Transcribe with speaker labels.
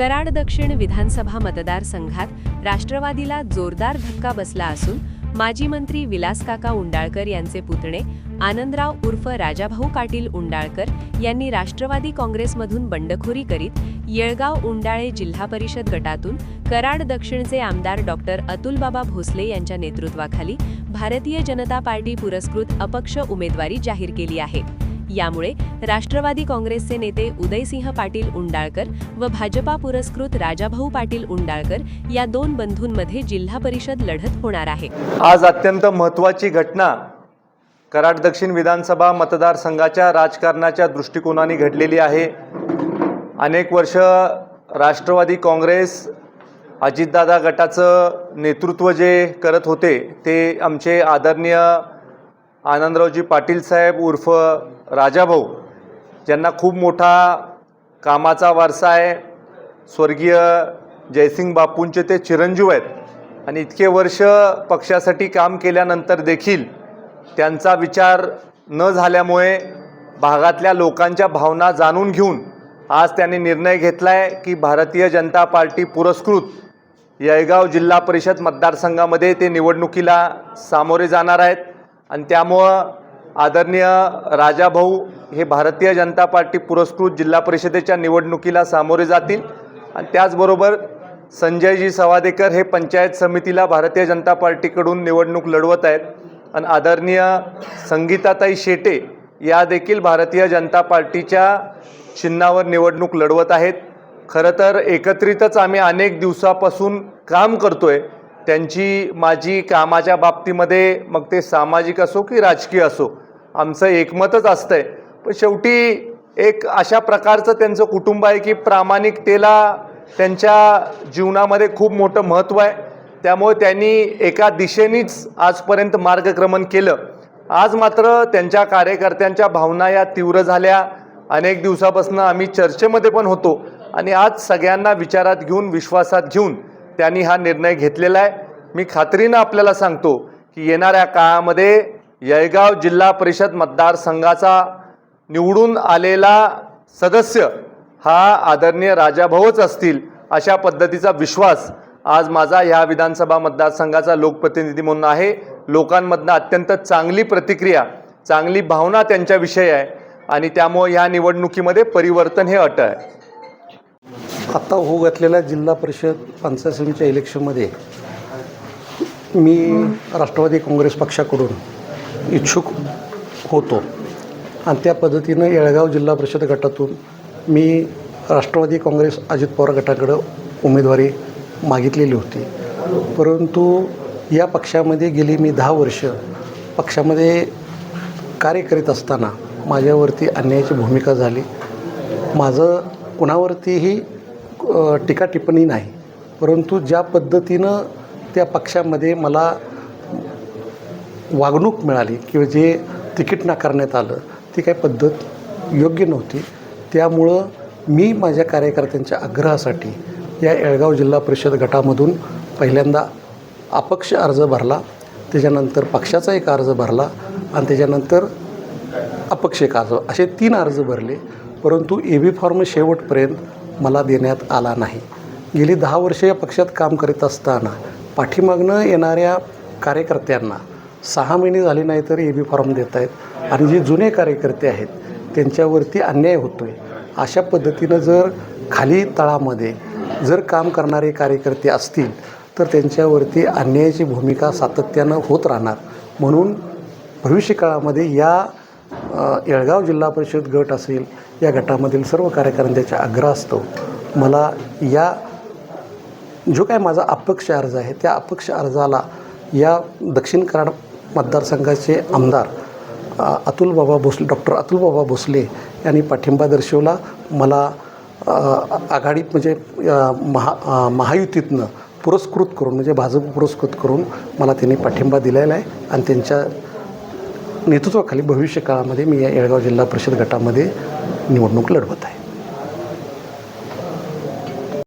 Speaker 1: कराड दक्षिण विधानसभा मतदारसंघात राष्ट्रवादीला जोरदार धक्का बसला असून माजी मंत्री विलासकाका उंडाळकर यांचे पुतणे आनंदराव उर्फ राजाभाऊ पाटील उंडाळकर यांनी राष्ट्रवादी काँग्रेसमधून बंडखोरी करीत येळगाव उंडाळे जिल्हा परिषद गटातून कराड दक्षिणचे आमदार डॉक्टर अतुलबाबा भोसले यांच्या नेतृत्वाखाली भारतीय जनता पार्टी पुरस्कृत अपक्ष उमेदवारी जाहीर केली आहे। यामुळे राष्ट्रवादी काँग्रेसचे नेते उदयसिंह पाटील उंडाळकर व भाजपा पुरस्कृत राजाभाऊ पाटील उंडाळकर या दोन बंधूंमध्ये जिल्हा परिषद लढत होणार आहे।
Speaker 2: आज अत्यंत महत्त्वाची घटना कराड दक्षिण विधानसभा मतदारसंघाच्या राजकारणाच्या दृष्टिकोनाने घडलेली आहे। अनेक वर्ष राष्ट्रवादी काँग्रेस अजितदादा गटाचं नेतृत्व जे करत होते ते आमचे आदरणीय आनंदरावजी पाटील साहेब उर्फ राजाभाऊ, ज्यांना खूप मोठा कामाचा वारसा आहे। स्वर्गीय जयसिंग बापूंचे ते चिरंजीव आहेत आणि इतके वर्ष पक्षासाठी काम केल्यानंतर देखील त्यांचा विचार न झाल्यामुळे भागातल्या लोकांच्या भावना जाणून घेऊन आज त्यांनी निर्णय घेतला आहे की भारतीय जनता पार्टी पुरस्कृत येळगाव जिल्हा परिषद मतदारसंघामध्ये ते निवडणुकीला सामोरे जाणार आहेत आणि त्यामुळं आदरणीय राजाभाऊ हे भारतीय जनता पार्टी पुरस्कृत जिल्हा परिषदेच्या निवडणुकीला सामोरे जातील आणि त्याचबरोबर संजयजी सवादेकर हे पंचायत समितीला भारतीय जनता पार्टीकडून निवडणूक लढवत आहेत आणि आदरणीय संगीताताई शेटे या देखील भारतीय जनता पार्टीच्या चिन्हावर निवडणूक लढवत आहेत। खरं तर एकत्रितच आम्ही अनेक दिवसापासून काम करतोय। त्यांची माझी कामाच्या बाबतीमध्ये मग ते सामाजिक असो की राजकीय असो आमचं एकमतच असतंय। पण शेवटी एक अशा प्रकारचं त्यांचं कुटुंब आहे की प्रामाणिकतेला त्यांच्या जीवनामध्ये खूप मोठं महत्त्व आहे। त्यामुळे त्यांनी एका दिशेनेच आजपर्यंत मार्गक्रमण केलं। आज मात्र त्यांच्या कार्यकर्त्यांच्या भावना या तीव्र झाल्या। अनेक दिवसापासून आम्ही चर्चेमध्ये पण होतो आणि आज सगळ्यांना विचारात घेऊन विश्वासात घेऊन त्यांनी हा निर्णय घेतलेला आहे। मी खात्रीनं आपल्याला सांगतो की येणाऱ्या काळामध्ये येळगाव जिल्हा परिषद मतदारसंघाचा निवडून आलेला सदस्य हा आदरणीय राजाभाऊच असतील अशा पद्धतीचा विश्वास आज माझा ह्या विधानसभा मतदारसंघाचा लोकप्रतिनिधी म्हणून आहे। लोकांमधनं अत्यंत चांगली प्रतिक्रिया, चांगली भावना त्यांच्याविषयी आहे आणि त्यामुळे ह्या निवडणुकीमध्ये परिवर्तन हे अट आहे।
Speaker 3: आता होऊ घातलेल्या जिल्हा परिषद पंचायत समितीच्या इलेक्शनमध्ये मी राष्ट्रवादी काँग्रेस पक्षाकडून इच्छुक होतो आणि त्या पद्धतीनं येळगाव जिल्हा परिषद गटातून मी राष्ट्रवादी काँग्रेस अजित पवार गटाकडं उमेदवारी मागितलेली होती। परंतु या पक्षामध्ये गेली मी 10 वर्ष पक्षामध्ये कार्य करीत असताना माझ्यावरती अन्यायाची भूमिका झाली। माझं कुणावरतीही टीका टिप्पणी नाही, परंतु ज्या पद्धतीनं त्या पक्षामध्ये मला वागणूक मिळाली किंवा जे तिकीट नाकारण्यात आलं ती काही पद्धत योग्य नव्हती। त्यामुळं मी माझ्या कार्यकर्त्यांच्या आग्रहासाठी या येळगाव जिल्हा परिषद गटामधून पहिल्यांदा अपक्ष अर्ज भरला, त्याच्यानंतर पक्षाचा एक अर्ज भरला आणि त्याच्यानंतर अपक्ष एक अर्ज, असे 3 अर्ज भरले। परंतु AB फॉर्म शेवटपर्यंत मला देण्यात आला नाही। गेली 10 वर्षे या पक्षात काम करीत असताना पाठीमागनं येणाऱ्या कार्यकर्त्यांना 6 महिने झाले नाही तर AB फॉर्म देत आहेत आणि जे जुने कार्यकर्ते आहेत त्यांच्यावरती अन्याय होतो आहे। अशा पद्धतीनं जर खाली तळामध्ये जर काम करणारे कार्यकर्ते असतील तर त्यांच्यावरती अन्यायाची भूमिका सातत्यानं होत राहणार। म्हणून भविष्यकाळामध्ये या येळगाव जिल्हा परिषद गट असेल या गटामधील सर्व कार्यकर्त्यांच्या आग्रहास्तव मला या जो काय माझा अपक्ष अर्ज आहे त्या अपक्ष अर्जाला या दक्षिण कराड मतदारसंघाचे आमदार डॉक्टर अतुलबाबा भोसले यांनी पाठिंबा दर्शवला। मला आघाडी म्हणजे महायुतीतनं पुरस्कृत करून म्हणजे भाजप पुरस्कृत करून मला त्यांनी पाठिंबा दिलेला आहे आणि त्यांच्या नेतृत्वाखाली भविष्य काळामध्ये मी या येळगाव जिल्हा परिषद गटामध्ये निवडणूक लढवत आहे।